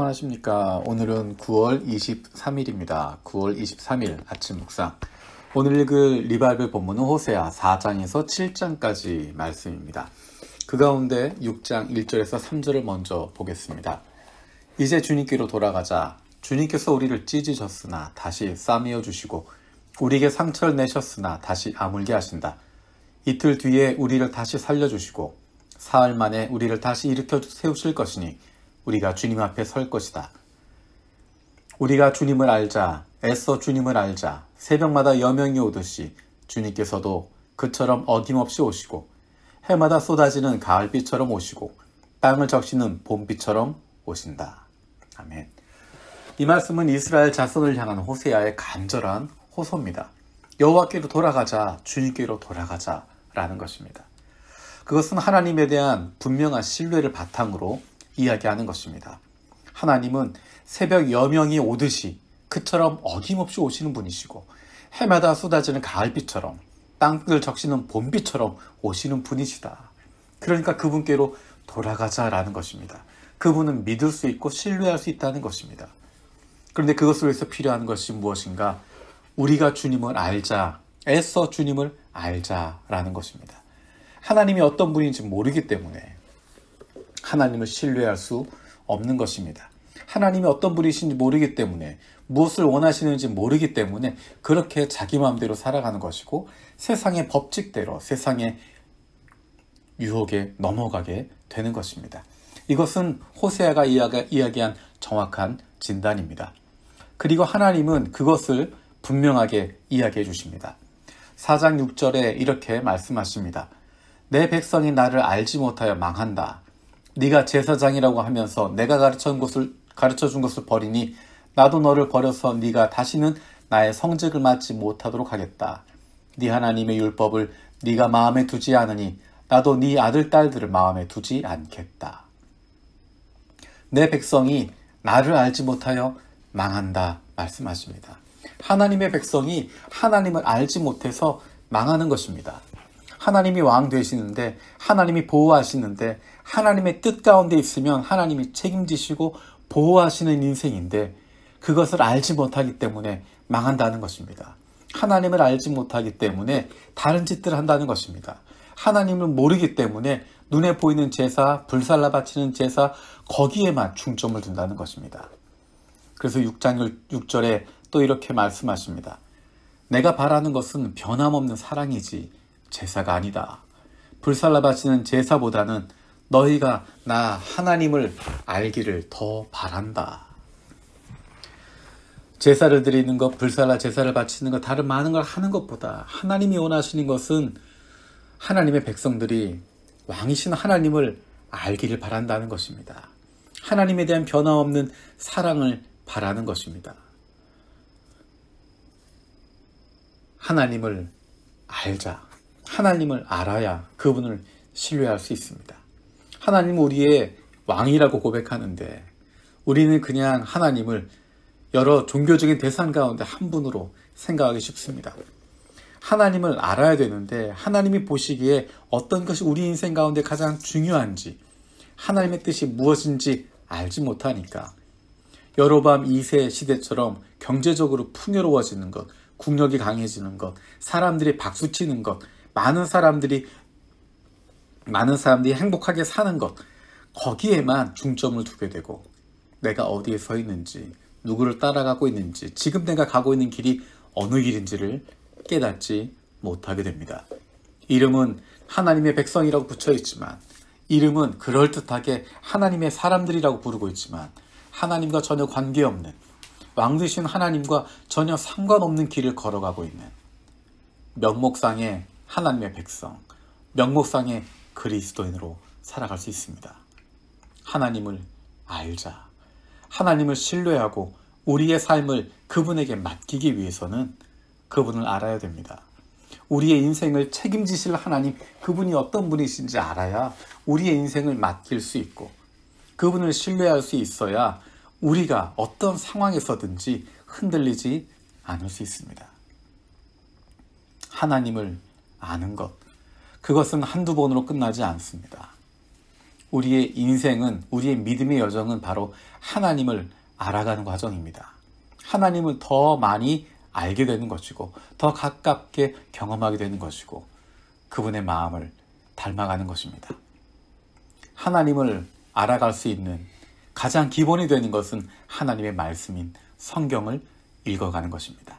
평안하십니까? 오늘은 9월 23일입니다. 9월 23일 아침 묵상. 오늘 읽을 리바이벌 본문은 호세아 4장에서 7장까지 말씀입니다. 그 가운데 6장 1절에서 3절을 먼저 보겠습니다. 이제 주님께로 돌아가자. 주님께서 우리를 찢으셨으나 다시 싸매어 주시고 우리에게 상처를 내셨으나 다시 아물게 하신다. 이틀 뒤에 우리를 다시 살려주시고 사흘 만에 우리를 다시 일으켜 세우실 것이니 우리가 주님 앞에 설 것이다. 우리가 주님을 알자, 애써 주님을 알자. 새벽마다 여명이 오듯이 주님께서도 그처럼 어김없이 오시고 해마다 쏟아지는 가을비처럼 오시고 땅을 적시는 봄비처럼 오신다. 아멘. 이 말씀은 이스라엘 자손을 향한 호세아의 간절한 호소입니다. 여호와께로 돌아가자, 주님께로 돌아가자 라는 것입니다. 그것은 하나님에 대한 분명한 신뢰를 바탕으로 이야기하는 것입니다. 하나님은 새벽 여명이 오듯이 그처럼 어김없이 오시는 분이시고 해마다 쏟아지는 가을비처럼 땅을 적시는 봄비처럼 오시는 분이시다. 그러니까 그분께로 돌아가자라는 것입니다. 그분은 믿을 수 있고 신뢰할 수 있다는 것입니다. 그런데 그것을 위해서 필요한 것이 무엇인가? 우리가 주님을 알자, 애써 주님을 알자라는 것입니다. 하나님이 어떤 분인지 모르기 때문에 하나님을 신뢰할 수 없는 것입니다. 하나님이 어떤 분이신지 모르기 때문에 무엇을 원하시는지 모르기 때문에 그렇게 자기 마음대로 살아가는 것이고 세상의 법칙대로 세상의 유혹에 넘어가게 되는 것입니다. 이것은 호세아가 이야기한 정확한 진단입니다. 그리고 하나님은 그것을 분명하게 이야기해 주십니다. 4장 6절에 이렇게 말씀하십니다. 내 백성이 나를 알지 못하여 망한다. 네가 제사장이라고 하면서 내가 가르쳐준 것을 버리니 나도 너를 버려서 네가 다시는 나의 성직을 맡지 못하도록 하겠다. 네 하나님의 율법을 네가 마음에 두지 않으니 나도 네 아들 딸들을 마음에 두지 않겠다. 내 백성이 나를 알지 못하여 망한다 말씀하십니다. 하나님의 백성이 하나님을 알지 못해서 망하는 것입니다. 하나님이 왕 되시는데 하나님이 보호하시는데 하나님의 뜻 가운데 있으면 하나님이 책임지시고 보호하시는 인생인데 그것을 알지 못하기 때문에 망한다는 것입니다. 하나님을 알지 못하기 때문에 다른 짓들을 한다는 것입니다. 하나님을 모르기 때문에 눈에 보이는 제사, 불살라 바치는 제사 거기에만 중점을 둔다는 것입니다. 그래서 6장 6절에 또 이렇게 말씀하십니다. 내가 바라는 것은 변함없는 사랑이지 제사가 아니다. 불살라 바치는 제사보다는 너희가 나 하나님을 알기를 더 바란다. 제사를 드리는 것, 불살라 제사를 바치는 것, 다른 많은 걸 하는 것보다 하나님이 원하시는 것은 하나님의 백성들이 왕이신 하나님을 알기를 바란다는 것입니다. 하나님에 대한 변함없는 사랑을 바라는 것입니다. 하나님을 알자. 하나님을 알아야 그분을 신뢰할 수 있습니다. 하나님은 우리의 왕이라고 고백하는데 우리는 그냥 하나님을 여러 종교적인 대상 가운데 한 분으로 생각하기 쉽습니다. 하나님을 알아야 되는데 하나님이 보시기에 어떤 것이 우리 인생 가운데 가장 중요한지 하나님의 뜻이 무엇인지 알지 못하니까 여로보암 2세 시대처럼 경제적으로 풍요로워지는 것, 국력이 강해지는 것, 사람들이 박수치는 것, 많은 사람들이 행복하게 사는 것 거기에만 중점을 두게 되고 내가 어디에 서 있는지 누구를 따라가고 있는지 지금 내가 가고 있는 길이 어느 길인지를 깨닫지 못하게 됩니다. 이름은 하나님의 백성이라고 붙여 있지만 이름은 그럴듯하게 하나님의 사람들이라고 부르고 있지만 하나님과 전혀 관계없는 왕 되신 하나님과 전혀 상관없는 길을 걸어가고 있는 명목상의 하나님의 백성, 명목상의 그리스도인으로 살아갈 수 있습니다. 하나님을 알자. 하나님을 신뢰하고 우리의 삶을 그분에게 맡기기 위해서는 그분을 알아야 됩니다. 우리의 인생을 책임지실 하나님, 그분이 어떤 분이신지 알아야 우리의 인생을 맡길 수 있고 그분을 신뢰할 수 있어야 우리가 어떤 상황에서든지 흔들리지 않을 수 있습니다. 하나님을 아는 것, 그것은 한두 번으로 끝나지 않습니다. 우리의 인생은, 우리의 믿음의 여정은 바로 하나님을 알아가는 과정입니다. 하나님을 더 많이 알게 되는 것이고, 더 가깝게 경험하게 되는 것이고, 그분의 마음을 닮아가는 것입니다. 하나님을 알아갈 수 있는 가장 기본이 되는 것은 하나님의 말씀인 성경을 읽어가는 것입니다.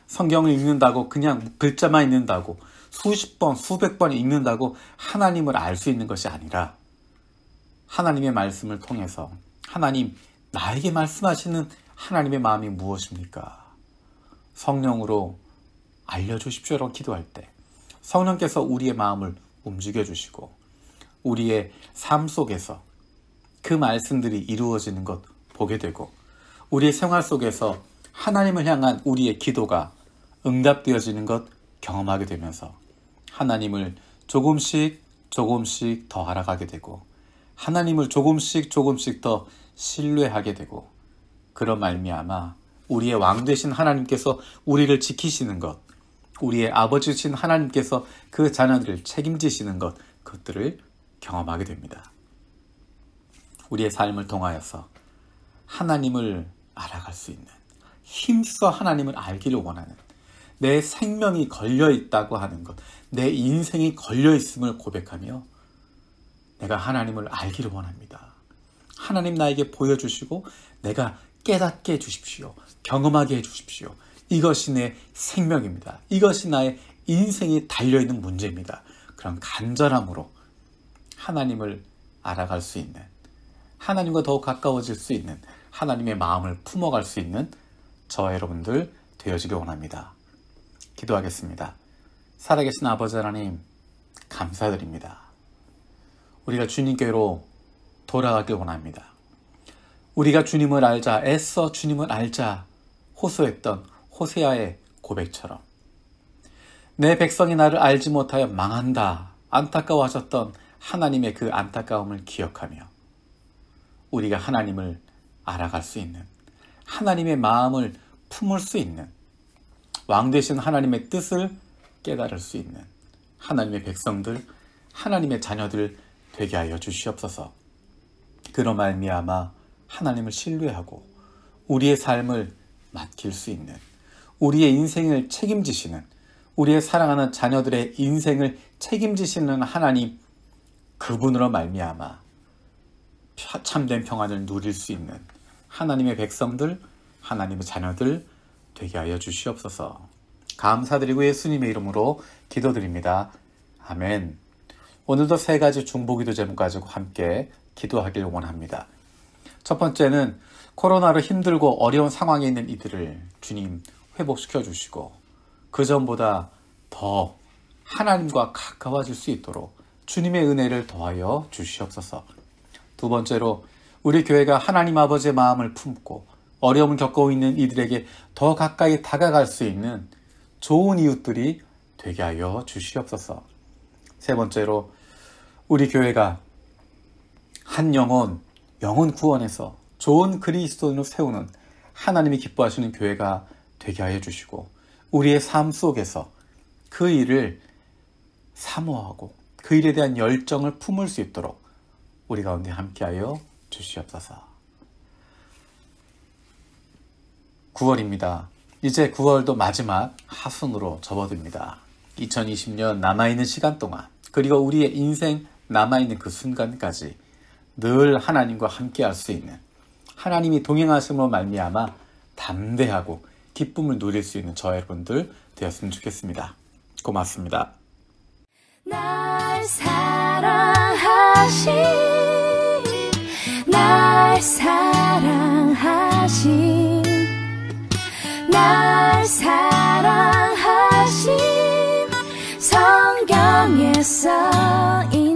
성경을 읽는다고, 그냥 글자만 읽는다고, 수십 번, 수백 번 읽는다고 하나님을 알 수 있는 것이 아니라, 하나님의 말씀을 통해서 하나님, 나에게 말씀하시는 하나님의 마음이 무엇입니까? 성령으로 알려주십시오라고 기도할 때 성령께서 우리의 마음을 움직여 주시고, 우리의 삶 속에서 그 말씀들이 이루어지는 것 보게 되고, 우리의 생활 속에서 하나님을 향한 우리의 기도가 응답되어지는 것 경험하게 되면서 하나님을 조금씩 조금씩 더 알아가게 되고, 하나님을 조금씩 조금씩 더 신뢰하게 되고, 그런 말미암아 우리의 왕 되신 하나님께서 우리를 지키시는 것, 우리의 아버지신 하나님께서 그 자녀들을 책임지시는 것, 그것들을 경험하게 됩니다. 우리의 삶을 통하여서 하나님을 알아갈 수 있는, 힘써 하나님을 알기를 원하는, 내 생명이 걸려있다고 하는 것, 내 인생이 걸려있음을 고백하며 내가 하나님을 알기를 원합니다. 하나님 나에게 보여주시고 내가 깨닫게 해주십시오. 경험하게 해주십시오. 이것이 내 생명입니다. 이것이 나의 인생이 달려있는 문제입니다. 그런 간절함으로 하나님을 알아갈 수 있는, 하나님과 더욱 가까워질 수 있는, 하나님의 마음을 품어갈 수 있는 저와 여러분들 되어지길 원합니다. 기도하겠습니다. 살아계신 아버지 하나님, 감사드립니다. 우리가 주님께로 돌아가길 원합니다. 우리가 주님을 알자, 애써 주님을 알자 호소했던 호세아의 고백처럼, 내 백성이 나를 알지 못하여 망한다 안타까워하셨던 하나님의 그 안타까움을 기억하며 우리가 하나님을 알아갈 수 있는, 하나님의 마음을 품을 수 있는, 왕 되신 하나님의 뜻을 깨달을 수 있는 하나님의 백성들, 하나님의 자녀들 되게 하여 주시옵소서. 그로 말미암아 하나님을 신뢰하고 우리의 삶을 맡길 수 있는, 우리의 인생을 책임지시는, 우리의 사랑하는 자녀들의 인생을 책임지시는 하나님, 그분으로 말미암아 참된 평안을 누릴 수 있는 하나님의 백성들, 하나님의 자녀들 되게 하여 주시옵소서. 감사드리고 예수님의 이름으로 기도드립니다. 아멘. 오늘도 세 가지 중보기도 제목 가지고 함께 기도하길 원합니다. 첫 번째는 코로나로 힘들고 어려운 상황에 있는 이들을 주님 회복시켜 주시고 그 전보다 더 하나님과 가까워질 수 있도록 주님의 은혜를 더하여 주시옵소서. 두 번째로 우리 교회가 하나님 아버지의 마음을 품고 어려움을 겪고 있는 이들에게 더 가까이 다가갈 수 있는 좋은 이웃들이 되게 하여 주시옵소서. 세 번째로 우리 교회가 한 영혼 구원해서 좋은 그리스도인을 세우는 하나님이 기뻐하시는 교회가 되게 하여 주시고 우리의 삶 속에서 그 일을 사모하고 그 일에 대한 열정을 품을 수 있도록 우리 가운데 함께하여 주시옵소서. 9월입니다. 이제 9월도 마지막 하순으로 접어듭니다. 2020년 남아있는 시간 동안, 그리고 우리의 인생 남아있는 그 순간까지 늘 하나님과 함께할 수 있는, 하나님이 동행하심으로 말미암아 담대하고 기쁨을 누릴 수 있는 저 여러분들 되었으면 좋겠습니다. 고맙습니다. 날 사랑하신, 날 사랑하신, 날 사랑하신 성경에 써있는